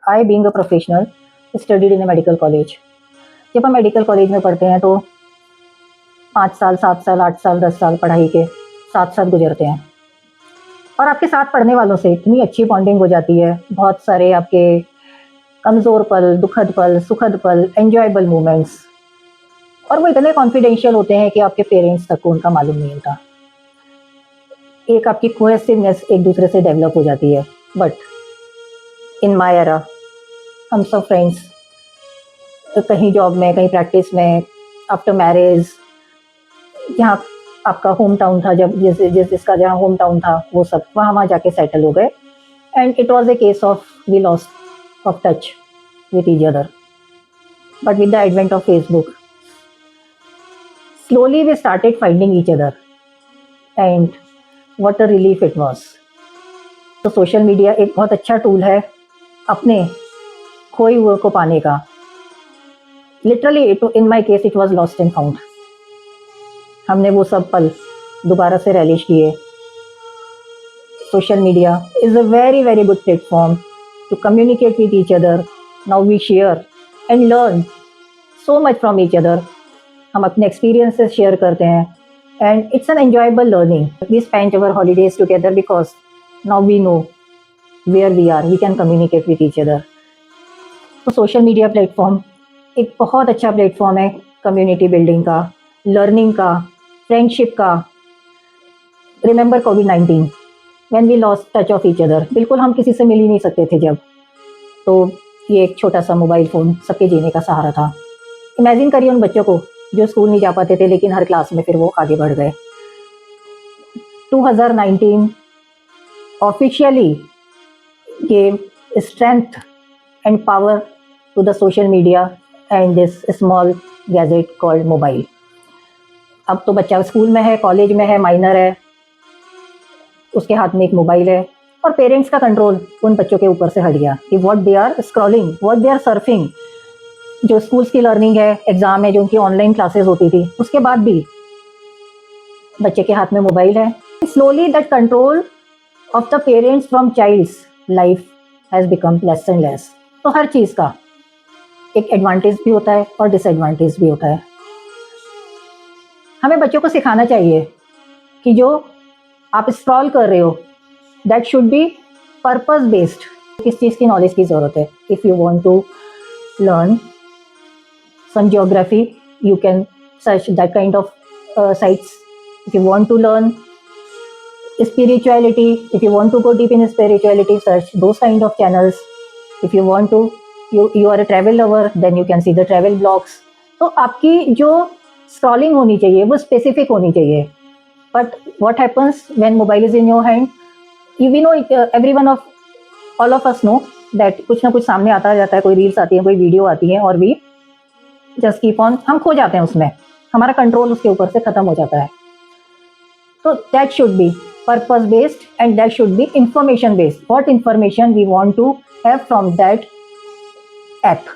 I being a professional studied in A medical college. जब हम medical college में पढ़ते हैं तो 5 साल, 7 साल, 8 साल, 10 साल पढ़ाई के साथ साथ गुजरते हैं और आपके साथ पढ़ने वालों से इतनी अच्छी बॉन्डिंग हो जाती है। बहुत सारे आपके कमज़ोर पल, दुखद पल, सुखद पल, एन्जॉयबल मोमेंट्स, और वो इतने कॉन्फिडेंशियल होते हैं कि आपके पेरेंट्स तक को उनका मालूम नहीं होता। एक आपकी कोहेसिवनेस एक दूसरे से डेवलप हो जाती है। बट इन माय एरा हम सब फ्रेंड्स कहीं जॉब में, कहीं प्रैक्टिस में, आफ्टर मैरिज, जहाँ आपका होम टाउन था, जब जिसका जहाँ होम टाउन था, वो सब वहाँ जाके सेटल हो गए। And it was a case of we lost of touch with each other. But with the advent of Facebook, slowly we started finding each other, and what a relief it was. तो social media एक बहुत अच्छा tool है अपने खोए हुए को पाने का। Literally in my case it was lost and found. हमने वो सब पल दोबारा से relish किए। Social media is a very very good platform to communicate with each other. Now we share and learn so much from each other. हम अपने experiences share करते हैं and it's an enjoyable learning. We spent our holidays together because now we know where we are. We can communicate with each other. तो social media platform एक बहुत अच्छा platform है community building का, learning का, friendship का। Remember covid when we lost touch of each other. बिल्कुल हम किसी से मिल ही नहीं सकते थे जब, तो ये एक छोटा सा मोबाइल फ़ोन सबके जीने का सहारा था। इमेजिन करिए उन बच्चों को जो स्कूल नहीं जा पाते थे लेकिन हर क्लास में फिर वो आगे बढ़ गए। 2019 officially gave strength and power to the social media and this small gadget called mobile. अब तो बच्चा स्कूल में है, कॉलेज में है, माइनर है, उसके हाथ में एक मोबाइल है और पेरेंट्स का कंट्रोल उन बच्चों के ऊपर से हट गया कि what they are scrolling, what they are surfing. जो स्कूल्स की लर्निंग है, एग्जाम है, जो उनकी ऑनलाइन क्लासेस होती थी, उसके बाद भी बच्चे के हाथ में मोबाइल है। Slowly that control of the parents from childs life has become less and less. तो हर चीज़ का एक एडवांटेज भी होता है और डिसएडवांटेज भी होता है। हमें बच्चों को सिखाना चाहिए कि जो आप स्क्रॉल कर रहे हो that should be purpose based. किस चीज़ की नॉलेज की ज़रूरत है? If you want to learn some geography you can search that kind of sites. If you want to learn spirituality, if you want to go deep in spirituality, search those kind of channels. If you want to you are a travel lover, then you can see the travel blogs. तो आपकी जो scrolling होनी चाहिए वो specific होनी चाहिए। But what happens when mobile is in your hand? We know it, everyone of all of us know that कुछ ना कुछ सामने आता जाता है, कोई रील्स आती है, कोई वीडियो आती है और we just keep on, हम खो जाते हैं उसमें, हमारा कंट्रोल उसके ऊपर से खत्म हो जाता है। So that should be purpose based and that should be information based. What information we want to have from that app.